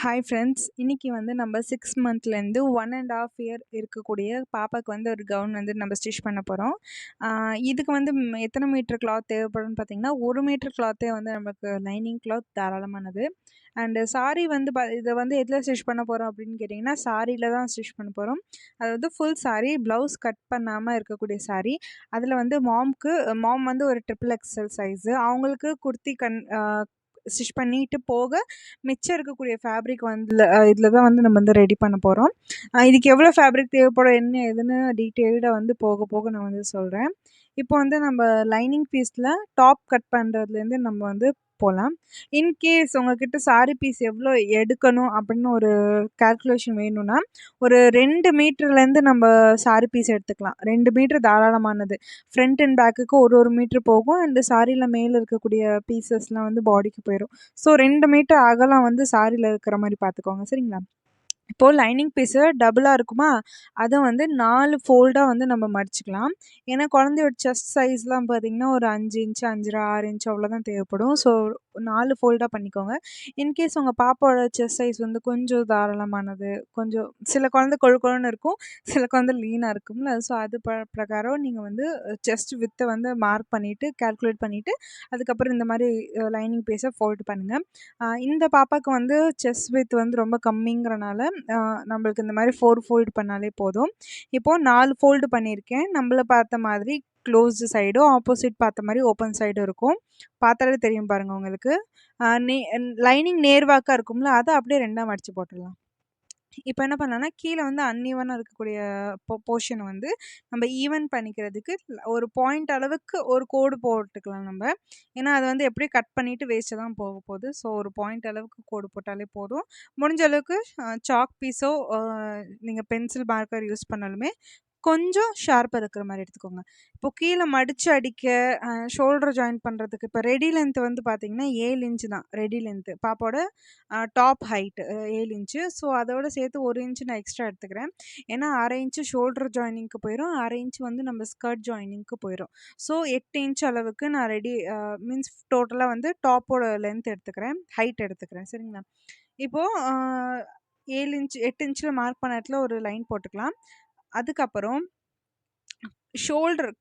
Hi friends. இன்னைக்கு வந்து நம்ம 6 மந்த்லேருந்து 1 1/2 இயர் இருக்கக்கூடிய பாப்பாக்கு வந்து ஒரு கவுன் வந்து நம்ம ஸ்டிச் பண்ண போகிறோம். இதுக்கு வந்து எத்தனை மீட்டர் கிளாத் தேவைப்படும்னு பார்த்தீங்கன்னா, 1 மீட்டர் கிளாத்தே வந்து நமக்கு லைனிங் கிளாத் தாராளமானது. அண்டு சாரி வந்து இதை வந்து எதில் ஸ்டிச் பண்ண போகிறோம் அப்படின்னு கேட்டிங்கன்னா, சாரியில் தான் ஸ்டிச் பண்ண போகிறோம். அதாவது ஃபுல் சாரி, ப்ளவுஸ் கட் பண்ணாமல் இருக்கக்கூடிய சாரி. அதில் வந்து மாம் வந்து ஒரு ட்ரிபிள் எக்ஸல் சைஸு, அவங்களுக்கு குர்த்தி ஸ்டிச் பண்ணிட்டு போக மிச்சம் இருக்கக்கூடிய ஃபேப்ரிக் வந்து இதில் தான் வந்து நம்ம வந்து ரெடி பண்ண போகிறோம். இதுக்கு எவ்வளோ ஃபேப்ரிக் தேவைப்படும், என்ன ஏதுன்னு டீட்டெயில்டாக வந்து போக போக நான் வந்து சொல்கிறேன். இப்போ வந்து நம்ம லைனிங் பீஸில் டாப் கட் பண்ணுறதுலேருந்து நம்ம வந்து போகலாம். இன்கேஸ் உங்ககிட்ட சாரி பீஸ் எவ்வளோ எடுக்கணும் அப்படின்னு ஒரு கால்குலேஷன் வேணும்னா, ஒரு 2 மீட்டர்லேருந்து நம்ம சாரி பீஸ் எடுத்துக்கலாம். 2 மீட்டர் தாராளமானது. ஃப்ரண்ட் அண்ட் பேக்குக்கு ஒரு மீட்டர் போகும். அண்ட் சாரியில் மேலே இருக்கக்கூடிய பீசஸ்லாம் வந்து பாடிக்கு போயிடும். ஸோ 2 மீட்டர் அகலம் வந்து சாரியில் இருக்கிற மாதிரி பார்த்துக்கோங்க, சரிங்களா? இப்போது லைனிங் பீஸு டபுளாக இருக்குமா, அதை வந்து 4 ஃபோல்டாக வந்து நம்ம மடிச்சுக்கலாம். ஏன்னா குழந்தையோட செஸ்ட் சைஸ்லாம் பார்த்திங்கன்னா ஒரு 5 இன்ச்சு 5.5 6 இன்ச் அவ்வளோதான் தேவைப்படும். ஸோ 4 ஃபோல்டாக பண்ணிக்கோங்க. இன்கேஸ் உங்கள் பாப்பாவோட செஸ்ட் சைஸ் வந்து கொஞ்சம் தாராளமானது, கொஞ்சம் சில குழந்தை கொழு கொழுன்னு இருக்கும், சில குழந்தை லீனாக இருக்கும்ல. ஸோ அது பிரகாரம் நீங்கள் வந்து செஸ்ட் வித்தை வந்து மார்க் பண்ணிவிட்டு கால்குலேட் பண்ணிவிட்டு அதுக்கப்புறம் இந்த மாதிரி லைனிங் பீஸை ஃபோல்டு பண்ணுங்கள். இந்த பாப்பாவுக்கு வந்து செஸ்ட் வித் வந்து ரொம்ப கம்மிங்கிறனால நம்மளுக்கு இந்த மாதிரி 4 ஃபோல்டு பண்ணாலே போதும். இப்போது 4 ஃபோல்டு பண்ணியிருக்கேன். நம்மள பார்த்த மாதிரி க்ளோஸ்டு சைடும், ஆப்போசிட் பார்த்த மாதிரி ஓப்பன் சைடும் இருக்கும். பார்த்தாலே தெரியும் பாருங்கள் உங்களுக்கு. லைனிங் நேர்வாக்காக இருக்கும்ல, அதை அப்படியே 2ஆ மடித்து போட்டுடலாம். இப்போ என்ன பண்ணலான்னா, கீழே வந்து அன்ஈவனாக இருக்கக்கூடிய போர்ஷனை வந்து நம்ம ஈவன் பண்ணிக்கிறதுக்கு ஒரு பாயிண்ட் அளவுக்கு ஒரு கோடு போட்டுக்கலாம் நம்ம. ஏன்னா அது வந்து எப்படியும் கட் பண்ணிவிட்டு வேஸ்ட்டு தான் போக போகுது. ஸோ ஒரு பாயிண்ட் அளவுக்கு கோடு போட்டாலே போதும். முடிஞ்ச அளவுக்கு சாக் பீஸோ நீங்கள் பென்சில் மார்க்கர் யூஸ் பண்ணாலுமே கொஞ்சம் ஷார்ப்பாக இருக்கிற மாதிரி எடுத்துக்கோங்க. இப்போ கீழே மடித்து அடிக்க ஷோல்டர் ஜாயின் பண்ணுறதுக்கு இப்போ ரெடி லென்த் வந்து பார்த்திங்கன்னா 7 இன்ச்சு தான் ரெடி லென்த்து. பாப்பாவோட டாப் ஹைட்டு 7 இன்ச்சு. ஸோ அதோடு சேர்த்து 1 இன்ச்சு நான் எக்ஸ்ட்ரா எடுத்துக்கிறேன். ஏன்னா 1/2 இன்ச்சு ஷோல்டர் ஜாயினிங்க்கு போயிடும், 1/2 இன்ச்சு வந்து நம்ம ஸ்கர்ட் ஜாயினிங்க்கு போயிடும். ஸோ 8 இன்ச் அளவுக்கு நான் மீன்ஸ் டோட்டலாக வந்து டாப்போட லென்த் எடுத்துக்கிறேன், ஹைட் எடுத்துக்கிறேன், சரிங்களா? இப்போது 7 இன்ச் 8 இன்ச்சில் மார்க் பண்ண இடத்துல ஒரு லைன் போட்டுக்கலாம். அதுக்கப்புறம் ஷோல்டர்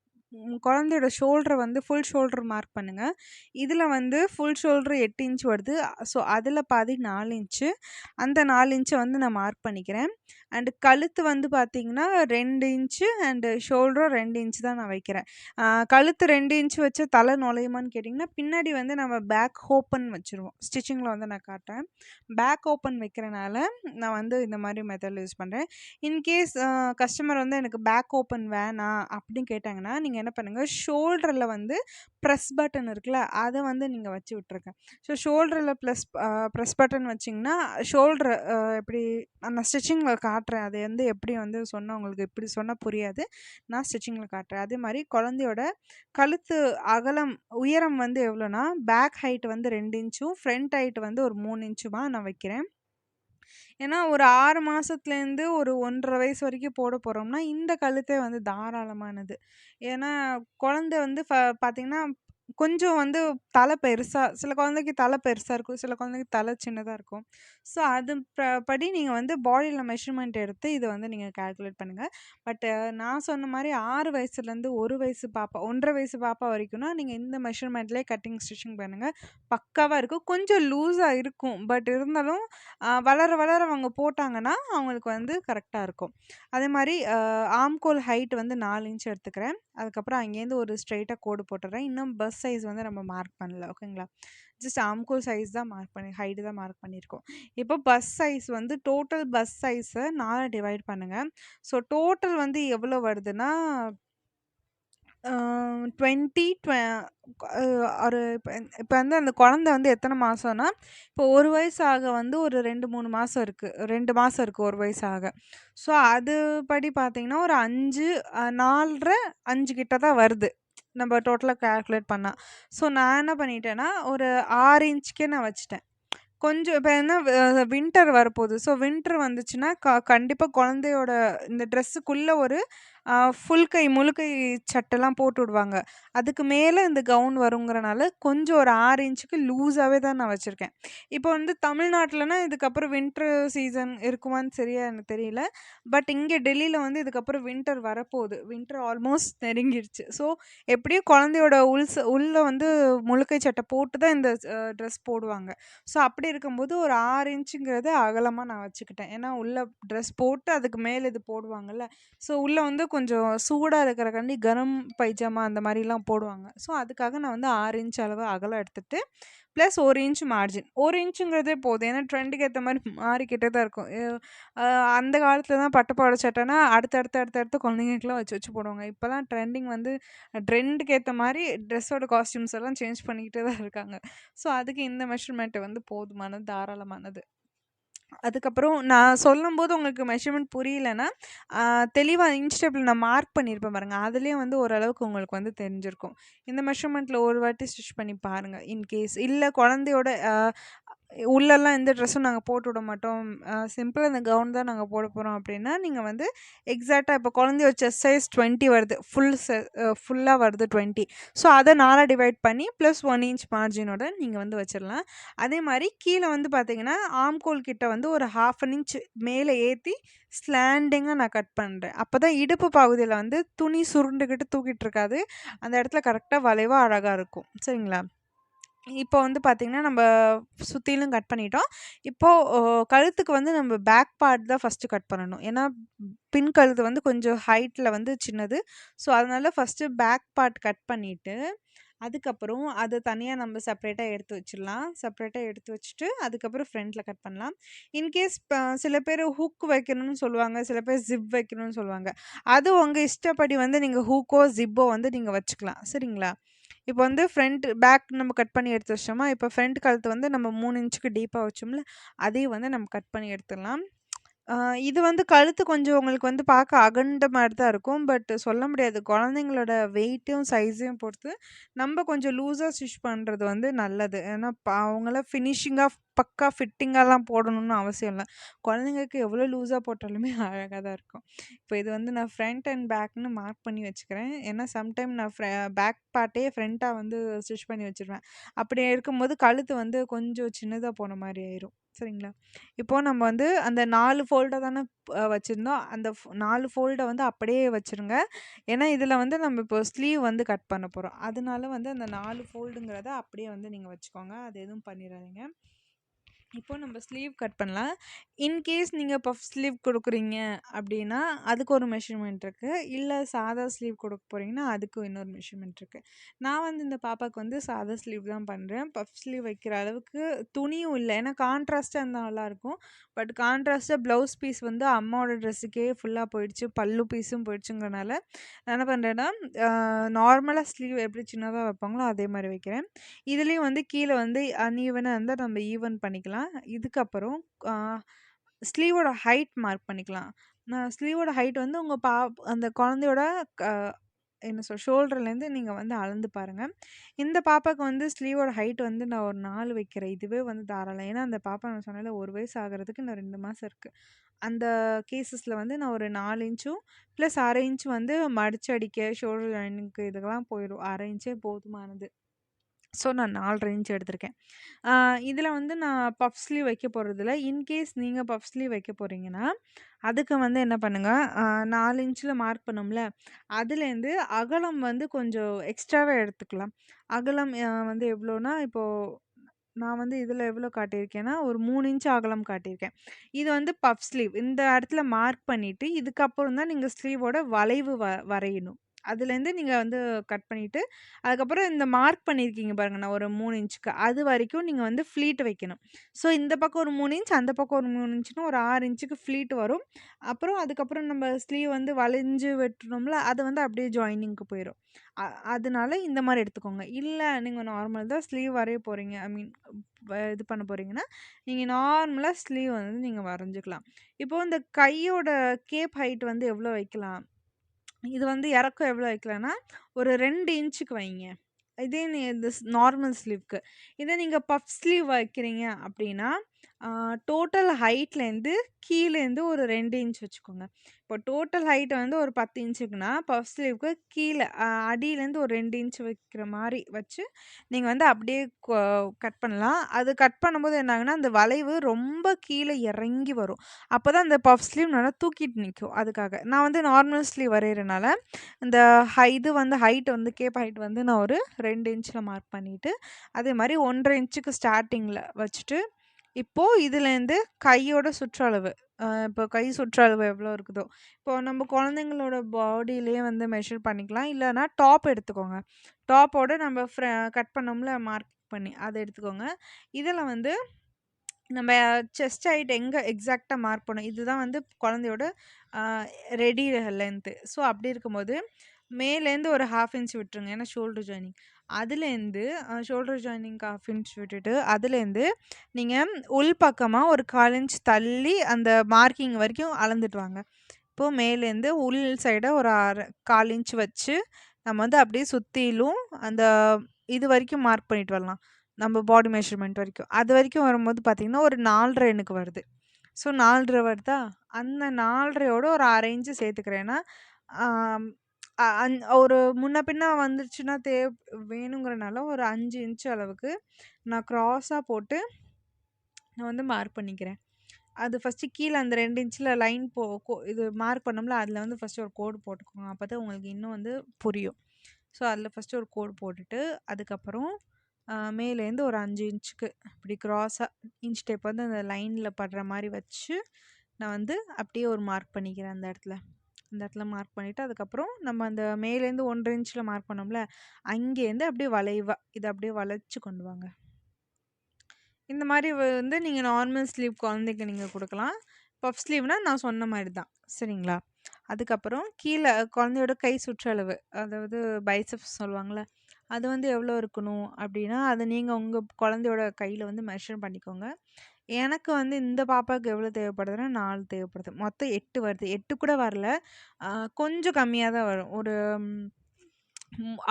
குழந்தையோட ஷோல்டரை வந்து ஃபுல் ஷோல்டர் மார்க் பண்ணுங்கள். இதில் வந்து ஃபுல் ஷோல்டர் 8 இன்ச் வருது. ஸோ அதில் பாதி 4 இன்ச்சு. அந்த 4 இன்ச்சை வந்து நான் மார்க் பண்ணிக்கிறேன். அண்டு கழுத்து வந்து பார்த்திங்கன்னா 2 இன்ச்சு அண்டு ஷோல்டரும் 2 இன்ச்சு தான் நான் வைக்கிறேன். கழுத்து 2 இன்ச்சு வச்சு தலை நுழையுமான்னு கேட்டிங்கன்னா, பின்னாடி வந்து நம்ம பேக் ஓப்பன் வச்சுருவோம். ஸ்டிச்சிங்கில் வந்து நான் காட்டுறேன். பேக் ஓப்பன் வைக்கிறனால நான் வந்து இந்த மாதிரி மெத்தடில் யூஸ் பண்ணுறேன். இன்கேஸ் கஸ்டமர் வந்து எனக்கு பேக் ஓப்பன் வேணாம் அப்படின்னு கேட்டாங்கன்னா, நீங்கள் என்ன பண்ணுங்கள், ஷோல்டரில் வந்து ப்ரெஸ் பட்டன் இருக்குல்ல, அதை வந்து நீங்கள் வச்சு விட்ருங்க. ஸோ ஷோல்டரில் ப்ரெஸ் பட்டன் வச்சிங்கன்னா ஷோல்ட்ரு எப்படி நான் ஸ்டிச்சிங்கில் காட்டுறேன். அது வந்து எப்படி வந்து சொன்னால் உங்களுக்கு இப்படி சொன்னால் புரியாது. நான் ஸ்டிச்சிங்கில் காட்டுறேன். அதே மாதிரி குழந்தையோட கழுத்து அகலம் உயரம் வந்து எவ்வளோனா, பேக் ஹைட் வந்து 2 இன்ச்சும் ஃப்ரண்ட் ஹைட் வந்து ஒரு 3 இன்ச்சுமா நான் வைக்கிறேன். ஏன்னா ஒரு 6 மாதத்துலேருந்து ஒரு 1.5 வயசு வரைக்கும் போட போகிறோம்னா, இந்த கழுத்தே வந்து தாராளமானது. ஏன்னா குழந்தை வந்து பார்த்திங்கன்னா, கொஞ்சம் வந்து தலை சில குழந்தைக்கு தலை பெருசாக இருக்கும், சில குழந்தைக்கு தலை சின்னதாக இருக்கும். ஸோ அது படி நீங்கள் வந்து பாடியில் மெஷர்மெண்ட் எடுத்து இதை வந்து நீங்கள் கால்குலேட் பண்ணுங்கள். பட்டு நான் சொன்ன மாதிரி 6 வயசுலேருந்து 1 வயசு பாப்பா 1.5 வயசு பாப்பா வரைக்கும்னா, நீங்கள் இந்த மெஷர்மெண்ட்லேயே கட்டிங் ஸ்டிச்சிங் பண்ணுங்கள். பக்காவாக இருக்கும். கொஞ்சம் லூஸாக இருக்கும். பட் இருந்தாலும் வளர வளர அவங்க போட்டாங்கன்னா, அவங்களுக்கு வந்து கரெக்டாக இருக்கும். அதே மாதிரி ஆம்கோல் ஹைட் வந்து 4 இன்ச் எடுத்துக்கிறேன். அதுக்கப்புறம் அங்கேருந்து ஒரு ஸ்ட்ரெயிட்டாக கோடு போட்டுடுறேன். இன்னும் பஸ் சைஸ் வந்து நம்ம மார்க் பண்ணல, ஓகேங்களா? ஜஸ்ட் ஆம்கோல் சைஸ் தான் ஹைட்டு தான் மார்க் பண்ணியிருக்கோம். இப்போ பஸ் சைஸ் வந்து டோட்டல் பஸ் சைஸை 4 டிவைட் பண்ணுங்கள். ஸோ டோட்டல் வந்து எவ்வளோ வருதுன்னா 20 ஒரு இப்போ வந்து அந்த குழந்தை வந்து எத்தனை மாதம்னா, இப்போ 1 வயசு ஆக வந்து ஒரு 2, 3 மாதம் இருக்குது. 2 மாதம் இருக்குது 1 வயசு ஆக. ஸோ அது படி பார்த்தீங்கன்னா, ஒரு 5 4.5 5 கிட்ட தான் வருது. நம்ம டோட்டலாக கால்குலேட் பண்ணா. ஸோ நான் என்ன பண்ணிட்டேன்னா, ஒரு 6 இன்ச்சுக்கே நான் வச்சுட்டேன். கொஞ்சம் இப்போ என்ன வின்டர் வரப்போகுது. ஸோ வின்டர் வந்துச்சுன்னா கண்டிப்பாக குழந்தையோட இந்த ட்ரெஸ்ஸுக்குள்ளே ஒரு ஃபுல் கை முழு கை சட்டைலாம் போட்டு விடுவாங்க. அதுக்கு மேல இந்த கவுன் வருங்கிறனால கொஞ்சம் ஒரு 6 இன்ச்சுக்கு லூஸாவே தான் நான் வச்சிருக்கேன். இப்போ வந்து தமிழ்நாட்டுலனா இதுக்கப்புறம் வின்டர் சீசன் இருக்குமான்னு சரியா எனக்கு தெரியல. பட் இங்க டெல்லில வந்து இதுக்கப்புறம் வின்டர் வரப்போகுது. Winter almost நெருங்கிருச்சு. ஸோ எப்படியும் குழந்தையோட உள்ள வந்து முழுக்கை சட்டை போட்டு தான் இந்த ட்ரெஸ் போடுவாங்க. ஸோ அப்படி இருக்கும்போது ஒரு 6 இன்ச்சுங்கிறது அகலமா நான் வச்சுக்கிட்டேன். ஏன்னா உள்ள ட்ரெஸ் போட்டு அதுக்கு மேல இது போடுவாங்கல்ல. ஸோ உள்ள வந்து கொஞ்சம் சூடா இருக்கிறக்காண்டி கரம் பைஜாமா அந்த மாரிலாம் போடுவாங்க. ஸோ அதுக்காக நான் வந்து 6 இன்ச் அளவு அகலம் எடுத்துட்டு, ப்ளஸ் 1 இன்ச் மார்ஜின். 1 இன்ச்சுங்கிறதே போதும். ஏன்னா ட்ரெண்டுக்கு ஏத்த மாரி மாறிக்கிட்டே தான் இருக்கும். அ அந்த காலத்துல தான் பட்டு பாவாடை சட்டைனா அடுத்தடுத்து குழந்தைங்களுக்குலாம் வச்சு வச்சு போடுவாங்க. இப்பலாம் ட்ரெண்டிங் வந்து ட்ரெண்டுக்கு ஏத்த மாரி ட்ரெஸ்ஸோட காஸ்டியூம்ஸ் எல்லாம் சேஞ்ச் பண்ணிக்கிட்டே தான் இருக்காங்க. ஸோ அதுக்கு இந்த மெஷர்மெண்ட் வந்து போதுமானது, தாராளமானது. அதுக்கப்புறம் நான் சொல்லும்போது உங்களுக்கு மெஷர்மென்ட் புரியலன்னா, அ தெளிவா இன்ச் டேப்ல நான் மார்க் பண்ணியிருப்பேன் பாருங்க. அதுலயே வந்து ஓரளவுக்கு உங்களுக்கு வந்து தெரிஞ்சிருக்கும். இந்த மெஷர்மென்ட்ல ஒரு வாட்டி ஸ்டிச் பண்ணி பாருங்க. இன்கேஸ் இல்ல குழந்தையோட உள்ளலாம் எந்த ட்ரெஸ்ஸும் நாங்க போட்டு விட மாட்டோம். சிம்பிளா இந்த கவுன் தான் நாங்க போட போறோம் அப்டின்னா, நீங்க வந்து எக்ஸாக்ட்டா இப்போ குழந்தையோட செஸ்ட் சைஸ் 20 வருது. ஃபுல்லா வருது 20. ஸோ அத 4ஆ டிவைட் பண்ணி ப்ளஸ் 1 இன்ச் மார்ஜினோட நீங்க வந்து வச்சிரலாம். அதே மாரி கீழ வந்து பார்த்தீங்கன்னா, ஆர்ம்ஹோல் கிட்ட வந்து ஒரு 1/2 அன் இன்ச் மேல ஏத்தி ஸ்லாண்டிங்கா நான் கட் பண்றேன். அப்பதான் இடுப்பு பகுதியில வந்து துணி சுருண்டுகிட்டு தூக்கிட்டு இருக்காது. அந்த இடத்துல கரெக்ட்டா வளைவா அழகா இருக்கும். சரிங்களா? இப்போ வந்து பார்த்தீங்கன்னா, நம்ப சுத்திலும் கட் பண்ணிட்டோம். இப்போ கழுத்துக்கு வந்து நம்ம பேக் பார்ட் தான் ஃபர்ஸ்ட்டு கட் பண்ணணும். ஏன்னா, பின் கழுத்து வந்து கொஞ்சம் ஹைட்ல வந்து சின்னது. ஸோ, அதனால ஃபர்ஸ்ட்டு பேக் பார்ட் கட் பண்ணிட்டு, அதுக்கப்புறம் அத தனியா நம்ம செப்பரேட்டா எடுத்து வச்சுரலாம். செப்பரேட்டா எடுத்து வச்சுட்டு, அதுக்கப்புறம் ஃப்ரண்ட்ல கட் பண்ணலாம். இன்கேஸ் சில பேரு ஹூக் வைக்கணும்னு சொல்லுவாங்க. சில பேர் ஜிப் வைக்கணும்னு சொல்லுவாங்க. அது உங்க இஷ்டப்படி வந்து நீங்க ஹூக்கோ, ஜிப்போ வந்து நீங்க வச்சுக்கலாம். சரிங்களா? இப்போ வந்து பேக் நம்ம கட் பண்ணி எடுத்து வச்சோமா, இப்போ ஃப்ரண்ட் கழுத்து வந்து நம்ம 3 இன்ச்சுக்கு டீப்பா வச்சோம்ல, அதையும் வந்து நம்ம கட் பண்ணி எடுத்துடலாம். ஆ இது வந்து கழுத்து கொஞ்சம் உங்களுக்கு வந்து பார்க்க அகண்ட மாரி தான் இருக்கும். பட் சொல்ல முடியாது. குழந்தைங்களோட வெயிட்டும், சைஸையும் பொறுத்து நம்ம கொஞ்சம் லூஸா ஸ்டிச் பண்றது வந்து நல்லது. ஏன்னா அவங்கலாம் ஃபினிஷிங்கா பக்கா ஃபிட்டிங்காலாம் போடணும்னு அவசியம் இல்ல. குழந்தைங்களுக்கு எவ்வளோ லூஸா போட்டாலுமே அழகா தான் இருக்கும். இப்போ இது வந்து நான் ஃப்ரண்ட் அண்ட் பேக்ன்னு மார்க் பண்ணி வச்சுக்கிறேன். ஏன்னா சம்டைம் நான் பேக் பார்ட்டே ஃப்ரண்ட்டா வந்து ஸ்டிச் பண்ணி வச்சுருவேன். அப்படி இருக்கும்போது கழுத்து வந்து கொஞ்சம் சின்னதா போன மாரி ஆயிரும். சரிங்களா? இப்போ நம்ம வந்து அந்த 4 ஃபோல்டா தானே வச்சிருந்தோம். அந்த 4 ஃபோல்ட வந்து அப்படியே வச்சுருங்க. ஏன்னா, இதில வந்து நம்ம இப்போ ஸ்லீவ் வந்து கட் பண்ண போறோம். அதனால வந்து அந்த 4 ஃபோல்டுங்கிறத அப்படியே வந்து நீங்க வச்சுக்கோங்க. அது எதுவும் பண்ணிறாதீங்க. இப்போ நம்ம ஸ்லீவ் கட் பண்ணலாம். இன்கேஸ் நீங்க பஃப் ஸ்லீவ் குடுக்குறீங்க அப்டின்னா, அதுக்கு ஒரு மெஷர்மென்ட் இருக்கு. இல்ல சாதா ஸ்லீவ் குடுக்க போறீங்கன்னா, அதுக்கு இன்னொரு மெஷர்மென்ட் இருக்கு. நான் வந்து இந்த பாப்பாக்கு வந்து சாதா ஸ்லீவ் தான் பண்றேன். பஃப் ஸ்லீவ் வைக்கிற அளவுக்கு துணியும் இல்ல. ஏன்னா கான்ட்ராஸ்ட்டா இருந்தா நல்லாயிருக்கும். பட் கான்ட்ராஸ்ட்டா ப்ளவுஸ் பீஸ் வந்து அம்மாவோட ட்ரெஸ்ஸுக்கே ஃபுல்லா போயிடுச்சு. பல்லு பீஸும் போயிடுச்சுங்கிறனால, நான் என்ன பண்றேன்னா, நார்மலா ஸ்லீவ் எப்படி சின்னதா வைப்பாங்களோ, அதே மாரி வைக்கிறேன். இதுலயும் வந்து கீழ வந்து அன்ஈவனா இருந்தா நம்ம ஈவன் பண்ணிக்கலாம். இதுக்கப்புறம் ஆ ஸ்லீவோட ஹைட் மார்க் பண்ணிக்கலாம். நான் ஸ்லீவோட ஹைட் வந்து உங்க அந்த குழந்தையோட க என்ன ஷோல்டர்லேருந்து நீங்க வந்து அளந்து பாருங்க. இந்த பாப்பாக்கு வந்து ஸ்லீவோட ஹைட் வந்து நான் ஒரு 4 வைக்கிறேன். இதுவே வந்து தாராளம். ஏன்னா, அந்த பாப்பா நான் சொன்னேன்ல 1 வயசு ஆகுறதுக்கு இன்னும் 2 மாசம் இருக்கு. அந்த கேஸஸ்ல வந்து நான் ஒரு 4 இன்ச்சும் ப்ளஸ் 1/2 இன்ச் வந்து மடிச்சு அடிக்க, ஷோல்டர் லைனிங்க்கு இதுக்கெல்லாம் போயிரும். 1/2 இன்ச்சே போதுமானது. ஸோ, நான் 4 1/2 இன்ச் எடுத்திருக்கேன். ஆ இதில வந்து நான் பஃப் ஸ்லீவ் வைக்க போறதில்ல. இன்கேஸ் நீங்க பஃப் ஸ்லீவ் வைக்க போறீங்கன்னா, அதுக்கு வந்து என்ன பண்ணுங்க, 4 இன்ச்ல மார்க் பண்ணோம்ல, அதுலேருந்து அகலம் வந்து கொஞ்சம் எக்ஸ்ட்ராவா எடுத்துக்கலாம். அகலம் வந்து எவ்வளோனா, இப்போ நான் வந்து இதில எவ்வளோ காட்டியிருக்கேன்னா, ஒரு 3 இன்ச் அகலம் காட்டியிருக்கேன். இது வந்து பஃப் ஸ்லீவ். இந்த இடத்துல மார்க் பண்ணிட்டு, இதுக்கப்புறம் தான் நீங்க ஸ்லீவோட வளைவு வரையணும். அதுலேருந்து நீங்க வந்து கட் பண்ணிட்டு, அதுக்கப்புறம் இந்த மார்க் பண்ணியிருக்கீங்க பாருங்க, நான் ஒரு 3 இன்ச்சுக்கு. அது வரைக்கும் நீங்க வந்து ஃப்ளீட் வைக்கணும். ஸோ, இந்த பக்கம் ஒரு 3 இன்ச், அந்த பக்கம் ஒரு 3 இன்ச்ன்னு ஒரு 6 இன்ச்சுக்கு ஃப்ளீட் வரும். அப்புறம் அதுக்கப்புறம் நம்ம ஸ்லீவ் வந்து வளைஞ்சு வெட்டுனோம்ல, அது வந்து அப்படியே ஜாயினிங்க்கு போயிரும். அ அதனால இந்த மாரி எடுத்துக்கோங்க. இல்ல நீங்க நார்மல் தான் ஸ்லீவ் வரைய போறீங்க. ஐ மீன் இது பண்ண போறீங்கன்னா, நீங்க நார்மலா ஸ்லீவ் வந்து நீங்க வரைஞ்சுக்கலாம். இப்போ இந்த கையோட கேப் ஹைட் வந்து எவ்வளோ வைக்கலாம்? இது வந்து இறக்கம் எவ்வளோ வைக்கலான்னா, ஒரு 2 இன்ச்சுக்கு வைங்க. இதே இந்த நார்மல் ஸ்லீவ்க்கு. இதே நீங்க பஃப் ஸ்லீவ் வைக்கிறீங்க அப்டின்னா, டோட்டல் ஹைட்லேருந்து கீழேருந்து ஒரு 2 இன்ச் வச்சுக்கோங்க. இப்போ டோட்டல் ஹைட் வந்து ஒரு 10 இன்ச்சுக்குன்னா, பஃப் ஸ்லீவ்க்கு கீழ அடியிலேருந்து ஒரு 2 இன்ச் வைக்கிற மாரி வச்சு, நீங்க வந்து அப்படியே கட் பண்ணலாம். அது கட் பண்ணும்போது என்ன ஆகுன்னா, அந்த வளைவு ரொம்ப கீழ இறங்கி வரும். அப்பதான் அந்த பஃப் ஸ்லீவ் நல்லா தூக்கிட்டு நிக்கும். அதுக்காக. நான் வந்து நார்மல் ஸ்லீவ் வரையறனால, இந்த இது வந்து ஹைட் வந்து கேப் ஹைட் வந்து நான் ஒரு 2 இன்ச்ல மார்க் பண்ணிட்டு, அதே மாரி 1 1/2 இன்ச்சுக்கு ஸ்டார்ட்டிங்ல வச்சுட்டு, இப்போ இதுலேருந்து கையோட சுற்றளவு, இப்போ கை சுற்றளவு எவ்வளோ இருக்குதோ, இப்போ நம்ம குழந்தைங்களோட பாடியிலேயே வந்து மெஷர் பண்ணிக்கலாம். இல்லன்னா டாப் எடுத்துக்கோங்க. டாப்போட நம்ம கட் பண்ணோம்ல மார்க் பண்ணி, அத எடுத்துக்கோங்க. இதில வந்து நம்ம செஸ்ட் ஹைட் எங்க எக்ஸாக்ட்டா மார்க் பண்ணோம். இதுதான் வந்து குழந்தையோட அ ரெடி லென்த்து. ஸோ அப்படி இருக்கும்போது, மேலேருந்து ஒரு 1/2 இன்ச் விட்டுருங்க. ஏன்னா ஷோல்டர் ஜாயினிங். அதுலேருந்து ஷோல்டர் ஜாயினிங்க்கு 1/2 இன்ச் விட்டுட்டு, அதுலேருந்து நீங்க உள் பக்கமா ஒரு 1/4 இன்ச் தள்ளி அந்த மார்க்கிங் வரைக்கும் அளந்துட்டு வாங்க. இப்போ மேலேருந்து உள் சைட ஒரு 1/4 இன்ச் வச்சு, நம்ம வந்து அப்படியே சுத்திலும் அந்த இது வரைக்கும் மார்க் பண்ணிட்டு வரலாம். நம்ம பாடி மெஷர்மென்ட் வரைக்கும். அது வரைக்கும் வரும்போது பார்த்தீங்கன்னா, ஒரு 4 1/2 எனக்கு வருது. ஸோ 4 1/2 வருதா? அந்த 4 1/2யோட ஒரு 1/2 இன்ச் சேர்த்துக்கிறேன். ஏன்னா, ஆம் ஒரு முன்ன பின்ன வந்துருச்சுன்னா வேணுங்கிறனால ஒரு 5 இன்ச் அளவுக்கு நான் கிராஸா போட்டு நான் வந்து மார்க் பண்ணிக்கிறேன். அது ஃபர்ஸ்ட்டு கீழ அந்த 2 இன்ச்ல லைன் இது மார்க் பண்ணோம்ல, அதில வந்து ஃபர்ஸ்ட்டு ஒரு கோடு போட்டுக்கோங்க. அப்பதான் உங்களுக்கு இன்னும் வந்து புரியும். ஸோ, அதில ஃபர்ஸ்ட்டு ஒரு கோடு போட்டுட்டு, அதுக்கப்புறம் மேலேருந்து ஒரு 5 இன்ச்சுக்கு இப்படி கிராஸா இன்ச் டேப் வந்து அந்த லைன்ல படுற மாரி வச்சு, நான் வந்து அப்படியே ஒரு மார்க் பண்ணிக்கிறேன் அந்த இடத்துல. அந்த இடத்துல மார்க் பண்ணிட்டு, அதுக்கப்புறம் நம்ம அந்த மேலேருந்து 1 1/2 இன்ச்ல மார்க் பண்ணோம்ல, அங்கேருந்து அப்படியே வளைவா இத அப்படியே வளைச்சு கொண்டு வாங்க. இந்த மாரி வந்து நீங்க நார்மல் ஸ்லீவ் குழந்தைக்கு நீங்க குடுக்கலாம். பஃப் ஸ்லீவ்னா நான் சொன்ன மாரி தான். சரிங்களா? அதுக்கப்புறம் கீழ குழந்தையோட கை சுற்றளவு, அதாவது பைசெப்ஸ் சொல்லுவாங்கல்ல, அது வந்து எவ்வளோ இருக்கணும் அப்டின்னா, அத நீங்க உங்க குழந்தையோட கையில வந்து மெஷர் பண்ணிக்கோங்க. எனக்கு வந்து இந்த பாப்பாவுக்கு எவ்வளோ தேவைப்படுதுன்னா, 4 தேவைப்படுது. மொத்தம் 8 வருது. 8 கூட வரல. அ கொஞ்சம் கம்மியா தான் வரும். ஒரு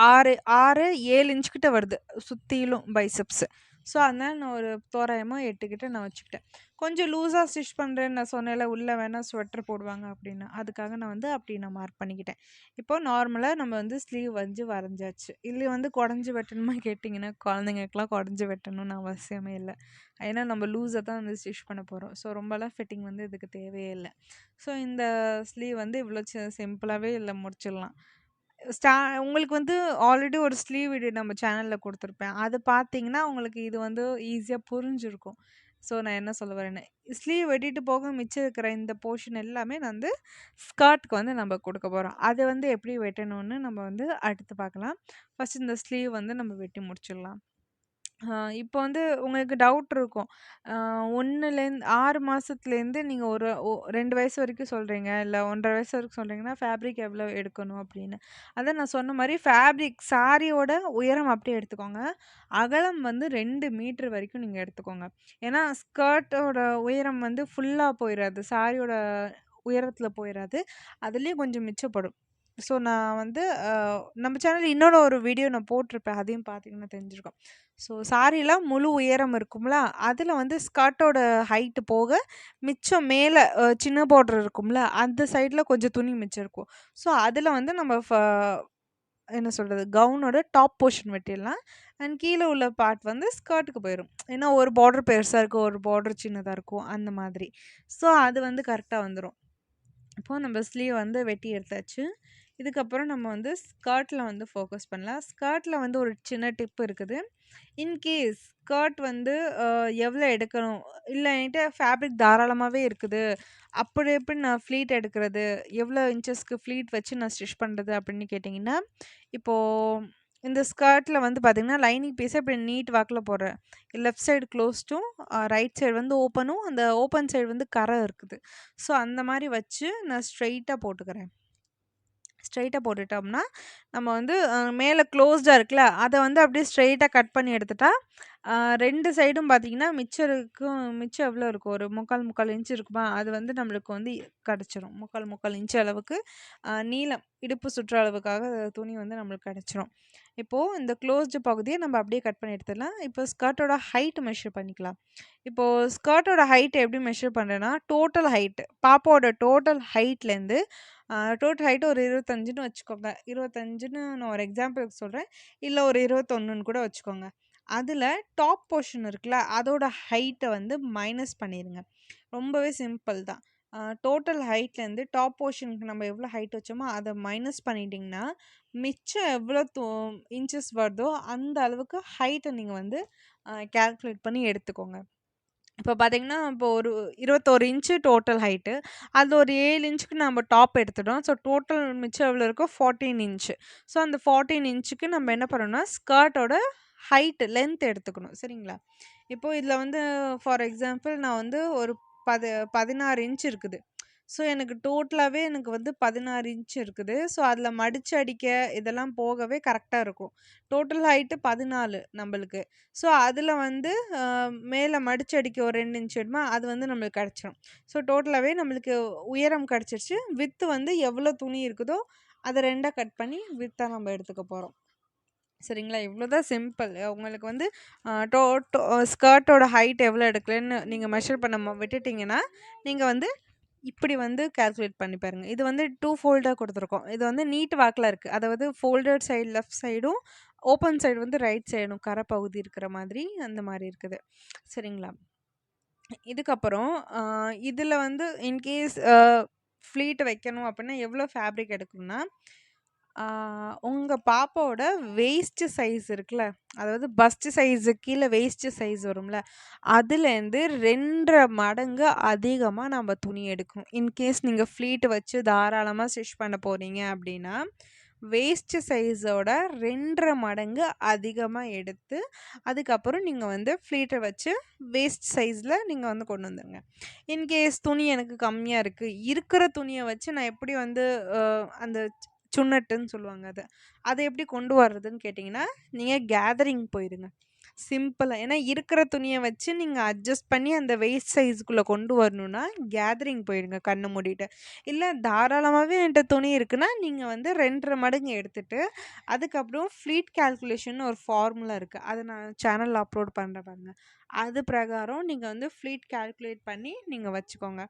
6, 7 இன்ச் கிட்ட வருது. சுத்திலும் பைசெப்ஸ். ஸோ, அதனால நான் ஒரு தோராயமா 8 கிட்ட நான் வச்சுக்கிட்டேன். கொஞ்சம் லூஸா ஸ்டிச் பண்றேன்னு நான் சொன்னேன்ல, உள்ள வேணா ஸ்வெட்டர் போடுவாங்க அப்படின்னு. அதுக்காக நான் வந்து அப்படி நான் மார்க் பண்ணிக்கிட்டேன். இப்போ நார்மலா நம்ம வந்து ஸ்லீவ் வந்து வரைஞ்சாச்சு. இதுல வந்து குடஞ்சு வெட்டணுமா கேட்டிங்கன்னா, குழந்தைங்களுக்குலாம் குடஞ்சு வெட்டணும்னு அவசியமே இல்ல. ஏன்னா நம்ம லூஸா தான் வந்து ஸ்டிச் பண்ண போறோம். ஸோ, ரொம்பலாம் ஃபிட்டிங் வந்து இதுக்கு தேவையே இல்ல. ஸோ, இந்த ஸ்லீவ் வந்து இவ்வளோ சிம்பிளாவே இதுல முடிச்சிடலாம். ஸ்டா உங்களுக்கு வந்து ஆல்ரெடி ஒரு ஸ்லீவ் வீடியோ நம்ம சேனல்ல குடுத்துருப்பேன். அது பார்த்தீங்கன்னா, உங்களுக்கு இது வந்து ஈஸியா புரிஞ்சிருக்கும். ஸோ, நான் என்ன சொல்ல வரேன்னு, ஸ்லீவ் வெட்டிட்டு போக மிச்சம் இருக்கிற இந்த போர்ஷன் எல்லாமே நான் வந்து ஸ்கர்ட்க்கு வந்து நம்ம குடுக்க போறோம். அத வந்து எப்படி வெட்டணும்னு நம்ம வந்து அடுத்து பார்க்கலாம். ஃபர்ஸ்ட் இந்த ஸ்லீவ் வந்து நம்ம வெட்டி முடிச்சிடலாம். இப்போ வந்து உங்களுக்கு டவுட் இருக்கும். 6 மாசத்துலேருந்து நீங்க ஒரு 2 வயசு வரைக்கும் சொல்றீங்க, இல்ல 1 1/2 வயசு வரைக்கும் சொல்றீங்கன்னா, ஃபேப்ரிக் எவ்வளோ எடுக்கணும் அப்படின்னு. அதான் நான் சொன்ன மாரி ஃபேப்ரிக் சாரியோட உயரம் அப்படியே எடுத்துக்கோங்க. அகலம் வந்து 2 மீட்டர் வரைக்கும் நீங்க எடுத்துக்கோங்க. ஏன்னா ஸ்கர்ட்டோட உயரம் வந்து ஃபுல்லா போயிறாது. சாரியோட உயரத்தில போயிறாது. அதுலயும் கொஞ்சம் மிச்சப்படும். ஸோ நான் வந்து நம்ம சேனல்ல இன்னொரு ஒரு வீடியோ நான் போட்டிருப்பேன். அதையும் பார்த்தீங்கன்னா தெரிஞ்சிருக்கும். ஸோ சாரிலாம் முழு உயரம் இருக்கும்ல, அதில வந்து ஸ்கர்ட்டோட ஹைட் போக மிச்சம் மேல சின்ன பார்டர் இருக்கும்ல, அந்த சைட்ல கொஞ்சம் துணி மிச்சம் இருக்கும். ஸோ அதில வந்து நம்ம என்ன சொல்றது, கவுனோட டாப் போர்ஷன் வெட்டிடலாம். அண்ட் கீழ உள்ள பார்ட் வந்து ஸ்கர்ட்டுக்கு போயிரும். ஏன்னா ஒரு பார்டர் பெருசா இருக்கும், ஒரு பார்டர் சின்னதா இருக்கும் அந்த மாதிரி. ஸோ அது வந்து கரெக்ட்டா வந்துரும். இப்போ நம்ம ஸ்லீவ் வந்து வெட்டி எடுத்தாச்சு. இதுக்கப்புறம் நம்ம வந்து ஸ்கர்ட்ல வந்து ஃபோக்கஸ் பண்ணலாம். ஸ்கர்ட்ல வந்து ஒரு சின்ன டிப் இருக்குது. இன்கேஸ் ஸ்கர்ட் வந்து எவ்வளோ எடுக்கணும்? இல்ல என்கிட்ட ஃபேப்ரிக் தாராளமாவே இருக்குது. அப்படி எப்படி நான் ஃப்ளீட் எடுக்கிறது? எவ்வளோ இன்ச்சஸ்க்கு ஃப்ளீட் வச்சு நான் ஸ்டிச் பண்றது? அப்படின்னு கேட்டிங்கன்னா, இப்போ இந்த ஸ்கர்ட்ல வந்து பார்த்தீங்கன்னா, லைனிங் பீஸ இப்படி நீட் வாக்குல போடுறேன். லெஃப்ட் சைடு க்ளோஸ்டும், ரைட் சைடு வந்து ஓப்பனும், அந்த ஓப்பன் சைடு வந்து கரை இருக்குது. ஸோ அந்த மாரி வச்சு நான் ஸ்ட்ரெயிட்டா போட்டுக்கிறேன். ஸ்ட்ரெயிட்டா போட்டுட்டோம்னா, நம்ம வந்து மேல க்ளோஸ்டா இருக்குல்ல, அத வந்து அப்படியே ஸ்ட்ரெயிட்டா கட் பண்ணி எடுத்துட்டா, 2 சைடும் பார்த்தீங்கன்னா, மிச்சம் எவ்வளோ இருக்கும்? ஒரு 3/4 இன்ச் இருக்குமா? அது வந்து நம்மளுக்கு வந்து கெடைச்சிரும். 3/4 இன்ச் அளவுக்கு நீளம், இடுப்பு சுற்றளவுக்காக துணி வந்து நம்மளுக்கு கெடைச்சிரும். இப்போ இந்த க்ளோஸ்டு பகுதிய நம்ம அப்படியே கட் பண்ணி எடுத்துடலாம். இப்போ ஸ்கர்ட்டோட ஹைட் மெஷர் பண்ணிக்கலாம். இப்போ ஸ்கர்ட்டோட ஹைட் எப்படி மெஷர் பண்றேன்னா, டோட்டல் ஹைட் பாப்பாவோட டோட்டல் ஹைட்லேருந்து டோட்டல் ஹைட் ஒரு 25ன்னு வச்சுக்கோங்க. 25ன்னு நான் ஒரு எக்ஸாம்பிளுக்கு சொல்றேன். இல்ல ஒரு 21ன்னு கூட வச்சுக்கோங்க. அதுல டாப் போர்ஷன் இருக்குல்ல, அதோட ஹைட்ட வந்து மைனஸ் பண்ணிருங்க. ரொம்பவே சிம்பிள் தான். டோட்டல் ஹைட்லேருந்து டாப் போர்ஷனுக்கு நம்ம எவ்வளோ ஹைட் வச்சோமோ, அத மைனஸ் பண்ணிட்டீங்கன்னா, மிச்சம் எவ்வளோ இன்ச்சஸ் வருதோ, அந்த அளவுக்கு ஹைட்ட நீங்க வந்து கால்குலேட் பண்ணி எடுத்துக்கோங்க. இப்போ பார்த்தீங்கன்னா, இப்போ ஒரு 21 இன்ச்சு டோட்டல் ஹைட்டு. அதில ஒரு 7 இன்ச்சுக்கு நம்ம டாப் எடுத்துட்டோம். ஸோ டோட்டல் மிச்சம் எவ்வளோ இருக்கோ 14 இன்ச்சு. ஸோ அந்த 14 இன்ச்சுக்கு நம்ம என்ன பண்ணணும்னா, ஸ்கர்ட்டோட லென்த் எடுத்துக்கணும். சரிங்களா? இப்போ இதில வந்து ஃபார் எக்ஸாம்பிள் நான் வந்து ஒரு 16 இன்ச் இருக்குது. ஸோ எனக்கு டோட்டலாவே எனக்கு வந்து 16 இன்ச் இருக்குது. ஸோ அதில மடிச்சு அடிக்க இதெல்லாம் போகவே கரெக்ட்டா இருக்கும். டோட்டல் ஹைட்டு 14 நம்பளுக்கு. ஸோ அதில வந்து மேல மடிச்சு அடிக்க ஒரு 2 இன்ச் வேணுமா, அது வந்து நம்மளுக்கு கெடைச்சிரும். ஸோ டோட்டலாவே நம்மளுக்கு உயரம் கெடைச்சிருச்சு. விட்த் வந்து எவ்வளோ துணி இருக்குதோ, அத 2ஆ கட் பண்ணி விட்த்தா நம்ம எடுத்துக்க போறோம். சரிங்களா? இவ்வளோதான் சிம்பிள். உங்களுக்கு வந்து அ டோ டோ ஸ்கர்ட்டோட ஹைட் எவ்வளோ எடுக்கலன்னு நீங்க மெஷர் பண்ண விட்டுட்டீங்கன்னா, நீங்க வந்து இப்படி வந்து கால்குலேட் பண்ணி பாருங்க. இது வந்து 2 ஃபோல்டா குடுத்துருக்கோம். இது வந்து நீட் வாக்குல இருக்கு. அதாவது ஃபோல்டட் சைடு லெஃப்ட் சைடும், ஓப்பன் சைடு வந்து ரைட் சைடும் கரை பகுதி இருக்கிற மாதிரி அந்த மாரி இருக்குது. சரிங்களா? இதுக்கப்புறம் இதில வந்து இன்கேஸ் ஃப்ளீட் வைக்கணும் அப்படின்னா எவ்வளோ ஃபேப்ரிக் எடுக்கணும்னா, ஆ உங்க பாப்பாவோட வேஸ்ட் சைஸ் இருக்குல்ல, அதாவது பஸ்ட் சைஸுக்கு கீழ வேஸ்ட் சைஸ் வரும்ல, அதுலேருந்து 2 1/2 மடங்கு அதிகமா நம்ம துணி எடுக்கணும். இன்கேஸ் நீங்க ஃப்ளீட் வச்சு தாராளமா ஸ்டிச் பண்ண போறீங்க அப்படின்னா, வேஸ்ட் சைஸோட 2 1/2 மடங்கு அதிகமா எடுத்து, அதுக்கப்புறம் நீங்க வந்து ஃப்ளீட்ட வச்சு வேஸ்ட் சைஸ்ல நீங்க வந்து கொண்டு வந்துருங்க. இன்கேஸ் துணி எனக்கு கம்மியா இருக்கு, இருக்கிற துணிய வச்சு நான் எப்படி வந்து அந்த சுன்னட்டுன்னு சொல்லுவாங்க அத. அத எப்படி கொண்டு வர்றதுன்னு கேட்டீங்கன்னா, நீங்க கேதரிங் போயிருங்க. சிம்பிளா. ஏன்னா இருக்கிற துணிய வச்சு நீங்க அட்ஜஸ்ட் பண்ணி அந்த வேஸ்ட் சைஸ்க்குள்ள கொண்டு வரணும்னா, கேதரிங் போயிருங்க கண்ண மூடிட்டு. இல்ல தாராளமாவே என்ட்ட துணி இருக்குன்னா, நீங்க வந்து 2 1/2 மடங்கு எடுத்துட்டு, அதுக்கப்புறம் ஃப்ளீட் கால்குலேஷன்னு ஒரு ஃபார்முலா இருக்கு. அத நான் சேனல்ல அப்லோட் பண்றேன் பாருங்க. அது பிரகாரம் நீங்க வந்து ஃப்ளீட் கால்குலேட் பண்ணி நீங்க வச்சுக்கோங்க.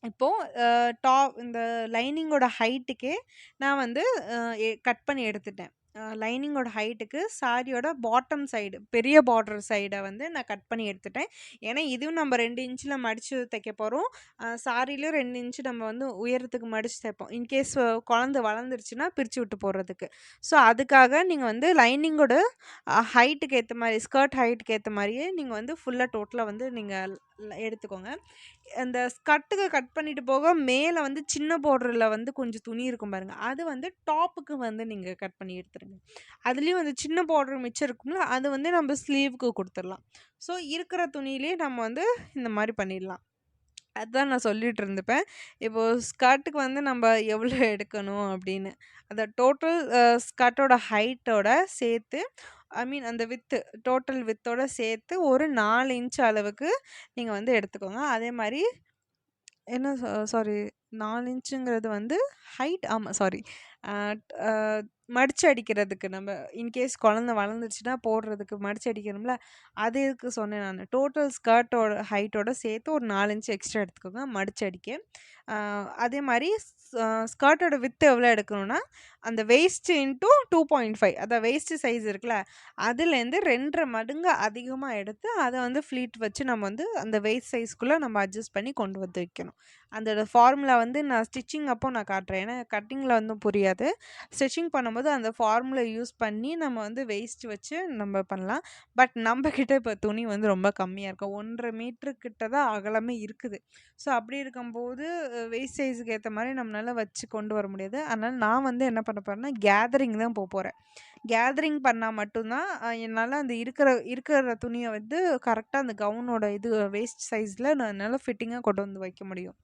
இப்போ அ இந்த லைனிங்கோட ஹைட்டுக்கே நான் வந்து கட் பண்ணி எடுத்துட்டேன். லைனிங்கோட ஹைட்டுக்கு சாரியோட பாட்டம் சைடு பெரிய பார்டர் சைட வந்து நான் கட் பண்ணி எடுத்துட்டேன். ஏன்னா, இதுவும் நம்ம 2 இன்ச்ல மடிச்சு தைக்க போறோம். சாரிலயும் 2 இன்ச் நம்ம வந்து உயரத்துக்கு மடிச்சு தைப்போம். இன்கேஸ் குழந்தை வளர்ந்துருச்சுன்னா பிரிச்சு விட்டு போடுறதுக்கு. ஸோ, அதுக்காக நீங்க வந்து லைனிங்கோட ஹைட்டுக்கு ஏத்த மாரி ஸ்கர்ட் ஹைட்டுக்கு ஏத்த மாரியே நீங்க வந்து ஃபுல்லா டோட்டலா வந்து நீங்க எடுத்துக்கோங்க. அந்த ஸ்கர்ட்டுக்கு கட் பண்ணிட்டு போக மேல வந்து சின்ன பார்டர்ல வந்து கொஞ்சம் துணி இருக்கும் பாருங்க. அது வந்து டாப்புக்கு வந்து நீங்க கட் பண்ணி எடுத்துருங்க. அதுலயும் அந்த சின்ன பார்டர் மிச்சம் இருக்கும்ல, அது வந்து நம்ம ஸ்லீவ்க்கு குடுத்துரலாம். ஸோ இருக்கிற துணியிலேயே நம்ம வந்து இந்த மாரி பண்ணிடலாம். அதான் நான் சொல்லிட்டு இருந்துப்பேன். இப்போ ஸ்கர்ட்டுக்கு வந்து நம்ப எவ்வளோ எடுக்கணும் அப்படின்னு. அந்த டோட்டல் ஸ்கர்ட்டோட ஹைட்டோட சேர்த்து ஐ மீன் அந்த டோட்டல் வித்தோட சேர்த்து ஒரு 4 இன்ச் அளவுக்கு நீங்க வந்து எடுத்துக்கோங்க. அதே மாரி என்ன சாரி 4 இன்ச்சுங்கிறது வந்து ஹைட் ஆமா சாரி. அ அ மடிச்சு அடிக்கிறதுக்கு நம்ம இன்கேஸ் குழந்தை வளர்ந்துருச்சுன்னா போடுறதுக்கு மடிச்சு அடிக்கணும்ல, அதுக்கு சொன்னேன் நானு. டோட்டல் ஸ்கர்ட்டோட ஹைட்டோட சேர்த்து ஒரு 4 இன்ச் எக்ஸ்ட்ரா எடுத்துக்கோங்க மடிச்சு அடிக்க. அ அதே மாரி ஸ்கர்ட்டோட விட்த் எவ்வளோ எடுக்கணும்னா, அந்த வேஸ்ட் இன்டூ 2.5 அதான் வேஸ்ட் சைஸ் இருக்குல்ல, அதுலேருந்து 2 1/2 மடங்கு அதிகமா எடுத்து, அத வந்து ஃப்ளீட் வச்சு நம்ம வந்து அந்த வேஸ்ட் சைஸ்க்குள்ள நம்ம அட்ஜஸ்ட் பண்ணி கொண்டு வந்து வைக்கணும். அந்த ஃபார்முலா வந்து நான் ஸ்டிச்சிங் அப்போ நான் காட்டுறேன். ஏன்னா கட்டிங்கில வந்து புரியாது. ஸ்டிச்சிங் பண்ணும்போது அந்த ஃபார்முலா யூஸ் பண்ணி நம்ம வந்து வேஸ்ட் வச்சு நம்ம பண்ணலாம். பட் நம்ம கிட்ட இப்போ துணி வந்து ரொம்ப கம்மியா இருக்கு. 1 1/2 மீட்டர் கிட்ட தான் அகலமே இருக்குது. ஸோ அப்படி இருக்கும்போது வேஸ்ட் சைஸ்க்கு ஏத்த மாரி நம்மளால வச்சு கொண்டு வர முடியாது. அதனால நான் வந்து என்ன பண்ண போறேன்னா, கேதரிங் தான் போறேன். கேதரிங் பண்ணா மட்டும் தான் என்னால அந்த இருக்கிற இருக்கிற துணிய வந்து கரெக்ட்டா அந்த கவுனோட இது வேஸ்ட் சைஸ்ல நான் என்னால ஃபிட்டிங்கா கொண்டு வந்து வைக்க முடியும்.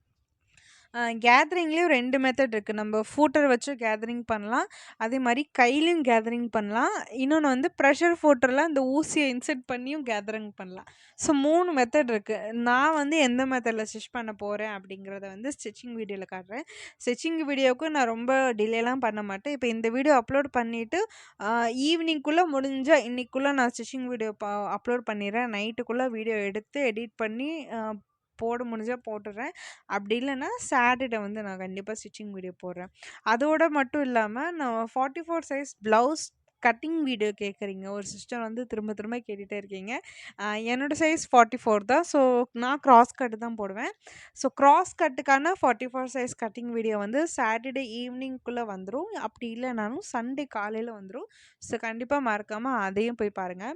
கேதரிங்லேயும் 2 மெத்தட் இருக்கு. நம்ம ஃபூட்டர் வச்சு கேதரிங் பண்ணலாம். அதே மாரி கையிலயும் கேதரிங் பண்ணலாம். இன்னொன்னு வந்து ப்ரெஷர் ஃபூட்டர்ல அந்த ஊசிய இன்சர்ட் பண்ணியும் கேதரிங் பண்ணலாம். ஸோ 3 மெத்தட் இருக்கு. நான் வந்து எந்த மெத்தட்ல ஸ்டிச் பண்ண போறேன் அப்படிங்கிறத வந்து ஸ்டிச்சிங் வீடியோல காட்டுறேன். ஸ்டிச்சிங் வீடியோவுக்கு நான் ரொம்ப டிலேலாம் பண்ண மாட்டேன். இப்ப இந்த வீடியோ அப்லோட் பண்ணிட்டு, அ ஈவினிங்குள்ள முடிஞ்சா இன்னைக்குள்ள நான் ஸ்டிச்சிங் வீடியோ அப்லோட் பண்ணிடுறேன். நைட்டுக்குள்ள வீடியோ எடுத்து எடிட் பண்ணி போட முடிஞ்சா போட்டுடுறேன். அப்படி இல்லன்னா, சாட்டர்டே வந்து நான் கண்டிப்பா ஸ்டிச்சிங் வீடியோ போடுறேன். அதோட மட்டும் இல்லாம, நான் 44 சைஸ் ப்ளவுஸ் கட்டிங் வீடியோ கேட்குறீங்க. ஒரு சிஸ்டர் வந்து திரும்ப திரும்ப கேட்டுட்டே இருக்கீங்க. என்னோட சைஸ் 44 தான். ஸோ, நான் கிராஸ் கட் தான் போடுவேன். ஸோ, கிராஸ் கட்டுக்கான 44 சைஸ் கட்டிங் வீடியோ வந்து சாட்டர்டே ஈவினிங்குள்ள வந்துரும். அப்படி இல்லனாலும் சண்டே காலையில வந்துரும். ஸோ, கண்டிப்பா மறக்காம அதையும் போய் பாருங்க.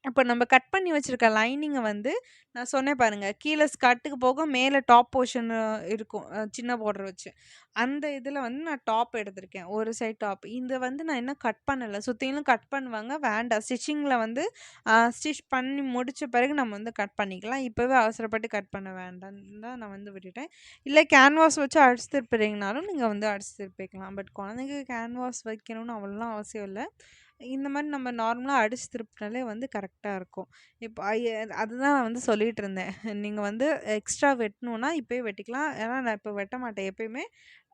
அப்ப நம்ம கட் பண்ணி வச்சிருக்க லைனிங்க வந்து நான் சொன்னேன் பாருங்க. கீழ ஸ்கர்ட்டுக்கு போக மேல டாப் போர்ஷன் இருக்கும். சின்ன பார்டர் வச்சு. அந்த இதுல வந்து நான் டாப் எடுத்திருக்கேன். ஒரு சைட் டாப். இத வந்து நான் இன்னும் கட் பண்ணல. சுத்திலும் கட் பண்ணுவாங்க. வேண்டாம். ஸ்டிச்சிங்ல வந்து ஸ்டிச் பண்ணி முடிச்ச பிறகு நம்ம வந்து கட் பண்ணிக்கலாம். இப்பவே அவசரப்பட்டு கட் பண்ண வேண்டாம்ன்னு தான் நான் வந்து விட்டுட்டேன். இல்ல கேன்வாஸ் வச்சு அடிச்சு திருப்புறீங்கனாலும் நீங்க வந்து அடிச்சு திருப்பிக்கலாம். பட் குழந்தைங்க கேன்வாஸ் வைக்கணும்னு அவ்வளோலாம் அவசியம் இல்ல. இந்த மாரி நம்ம நார்மலா அடிச்சு திருப்பினாலே வந்து கரெக்ட்டா இருக்கும். இப்ப அதுதான் நான் வந்து சொல்லிட்டு இருந்தேன். நீங்க வந்து எக்ஸ்ட்ரா வெட்டணும்னா இப்பயே வெட்டிக்கலாம். ஏன்னா நான் இப்ப வெட்ட மாட்டேன் எப்பயுமே.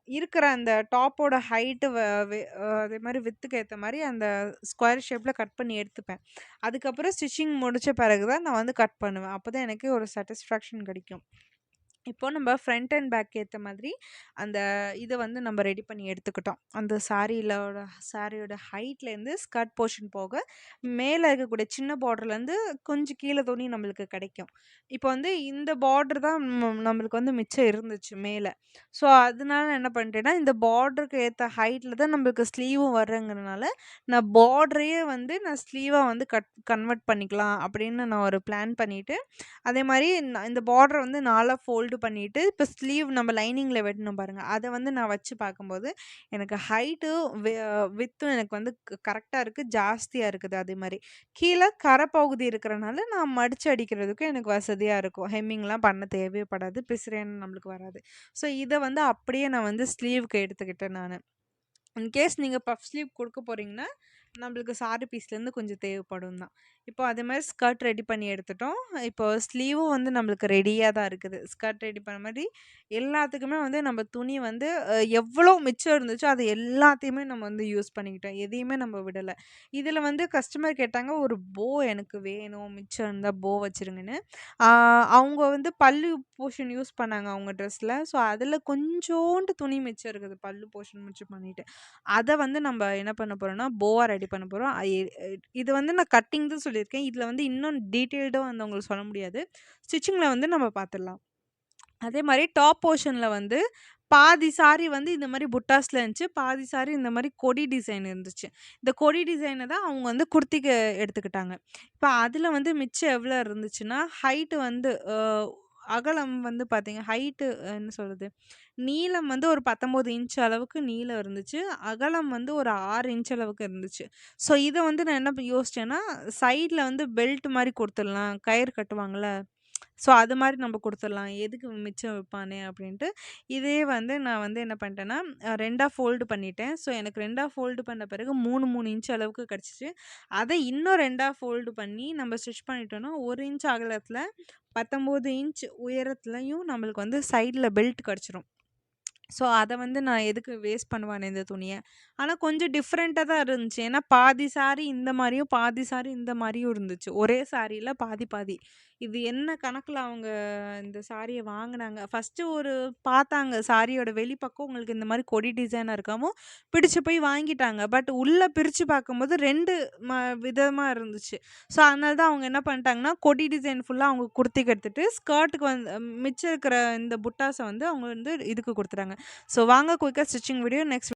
இருக்கிற அந்த டாப்போட ஹைட்டு வ வெ அதே மாரி வித்துக்கு ஏத்த மாரி அந்த ஸ்கொயர் ஷேப்ல கட் பண்ணி எடுத்துப்பேன். அதுக்கப்புறம் ஸ்டிச்சிங் முடிச்ச பிறகு தான் நான் வந்து கட் பண்ணுவேன். அப்பதான் எனக்கு ஒரு சாட்டிஸ்ஃபேக்ஷன் கிடைக்கும். இப்போ நம்ம ஃப்ரண்ட் அண்ட் பேக் ஏத்த மாதிரி அந்த இத வந்து நம்ம ரெடி பண்ணி எடுத்துக்கிட்டோம். அந்த சாரியோட ஹைட்லேருந்து ஸ்கர்ட் போர்ஷன் போக, மேல இருக்கக்கூடிய சின்ன பார்டர்லேருந்து கொஞ்சம் கீழ துணி நம்மளுக்கு கிடைக்கும். இப்போ வந்து இந்த பார்டர் தான் நம்மளுக்கு வந்து மிச்சம் இருந்துச்சு மேல. ஸோ, அதனால என்ன பண்ணிட்டேன்னா, இந்த பார்டருக்கு ஏத்த ஹைட்ல தான் நம்மளுக்கு ஸ்லீவும் வர்றங்கிறனால, நான் பார்டரையே வந்து நான் ஸ்லீவா வந்து கன்வெர்ட் பண்ணிக்கலாம் அப்படின்னு நான் ஒரு பிளான் பண்ணிட்டு, அதே மாரி இந்த பார்டர் வந்து 4ஆ ஃபோல்டு பண்ணிட்டு, இப்ப ஸ்லீவ் நம்ம லைனிங்ல வெட்டணும் பாருங்க. அத வந்து நான் வச்சு பார்க்கும்போது, எனக்கு ஹைட்டும் வித்தும் எனக்கு வந்து கரெக்ட்டா இருக்கு. ஜாஸ்தியா இருக்குது அதே மாரி. கீழ கரை பகுதி இருக்கிறனால, நான் மடிச்சு அடிக்கிறதுக்கும் எனக்கு வசதியா இருக்கும். ஹெம்மிங்லாம் பண்ண தேவையே படாது. பிசுறேன்னு நம்மளுக்கு வராது. ஸோ, இத வந்து அப்படியே நான் வந்து ஸ்லீவ்க்கு எடுத்துக்கிட்டேன் நானு. இன்கேஸ் நீங்க பஃப் ஸ்லீவ் குடுக்க போறீங்கன்னா, நம்மளுக்கு சாரி பீஸ்லேருந்து கொஞ்சம் தேவைப்படும் தான். இப்போ அதே மாரி ஸ்கர்ட் ரெடி பண்ணி எடுத்துட்டோம். இப்போ ஸ்லீவும் வந்து நம்மளுக்கு ரெடியா தான் இருக்குது. ஸ்கர்ட் ரெடி பண்ண மாரி எல்லாத்துக்குமே வந்து நம்ம துணி வந்து எவ்வளோ மிச்சம் இருந்துச்சோ, அது எல்லாத்தையுமே நம்ம வந்து யூஸ் பண்ணிக்கிட்டோம். எதையுமே நம்ம விடல. இதில வந்து கஸ்டமர் கேட்டாங்க, "ஒரு போ எனக்கு வேணும். மிச்சம் இருந்தா போ வச்சுருங்கன்னு." ஆ அவங்க வந்து பல்லு போர்ஷன் யூஸ் பண்ணாங்க அவங்க ட்ரெஸ்ல. ஸோ, அதில கொஞ்சோண்டு துணி மிச்சம் இருக்குது. பல்லு போர்ஷன் மிச்சம் பண்ணிட்டு. அத வந்து நம்ப என்ன பண்ண போறோம்னா, போவா ரெடி பண்ண போறோம். இது வந்து நான் கட்டிங் தான் சொல்லியிருக்கேன். இதுல வந்து இன்னும் டீட்டெயில்டா வந்து உங்களுக்கு சொல்ல முடியாது. ஸ்டிச்சிங்ல வந்து நம்ம பார்த்துடலாம். அதே மாரி டாப் போர்ஷன்ல வந்து பாதி சாரி வந்து இந்த மாரி புட்டாஸ்ல இருந்துச்சு. பாதி சாரி இந்த மாரி கொடி டிசைன் இருந்துச்சு. இந்த கொடி டிசைன தான் அவங்க வந்து குர்த்திக்கு எடுத்துக்கிட்டாங்க. இப்ப அதுல வந்து மிச்சம் எவ்வளோ இருந்துச்சுன்னா, ஹைட் வந்து அகலம் வந்து பார்த்தீங்க ஹைட்டு என்ன சொல்றது? நீளம் வந்து ஒரு 19 இன்ச் அளவுக்கு நீளம் இருந்துச்சு. அகலம் வந்து ஒரு 6 இன்ச் அளவுக்கு இருந்துச்சு. ஸோ, இத வந்து நான் என்ன யோசிச்சேன்னா, சைட்ல வந்து பெல்ட் மாரி குடுத்துடலாம். கயிறு கட்டுவாங்கல்ல. ஸோ, அது மாரி நம்ம குடுத்துடலாம். எதுக்கு மிச்சம் வைப்பானே அப்டின்ட்டு, இதே வந்து நான் வந்து என்ன பண்ணிட்டேன்னா, 2ஆ ஃபோல்டு பண்ணிட்டேன். ஸோ, எனக்கு 2ஆ ஃபோல்டு பண்ண பிறகு 3, 3 இன்ச் அளவுக்கு கிடச்சிச்சு. அத இன்னும் 2ஆ ஃபோல்டு பண்ணி நம்ம ஸ்டிச் பண்ணிட்டோம்னா, 1 இன்ச் அகலத்தில 19 இன்ச் உயரத்துலயும் நம்மளுக்கு வந்து சைட்ல பெல்ட் கிடச்சிரும். ஸோ, அத வந்து நான் எதுக்கு வேஸ்ட் பண்ணுவானே இந்த துணிய. ஆனா கொஞ்சம் டிஃப்ரெண்ட்டா தான் இருந்துச்சு. ஏன்னா பாதி சாரி இந்த மாரியும், பாதி சாரி இந்த மாரியும் இருந்துச்சு. ஒரே சாரில பாதி பாதி. இது என்ன கணக்குல அவங்க இந்த சாரிய வாங்குனாங்க. ஃபர்ஸ்ட்டு ஒரு பார்த்தாங்க சாரியோட வெளிப்பக்கம் உங்களுக்கு இந்த மாரி கொடி டிசைனா இருக்கவும், பிடிச்சு போய் வாங்கிட்டாங்க. பட் உள்ள பிரிச்சு பார்க்கும்போது 2 விதமா இருந்துச்சு. ஸோ, அதனால தான் அவங்க என்ன பண்ணிட்டாங்கன்னா, கொடி டிசைன் ஃபுல்லா அவங்க குர்த்திக்கு எடுத்துட்டு, ஸ்கர்ட்டுக்கு வந்து மிச்சம் இருக்கிற இந்த புட்டாஸ வந்து அவங்க வந்து இதுக்கு குடுத்துட்டாங்க. ஸோ வாங்க குயிக்கா ஸ்டிச்சிங் வீடியோ நெக்ஸ்ட்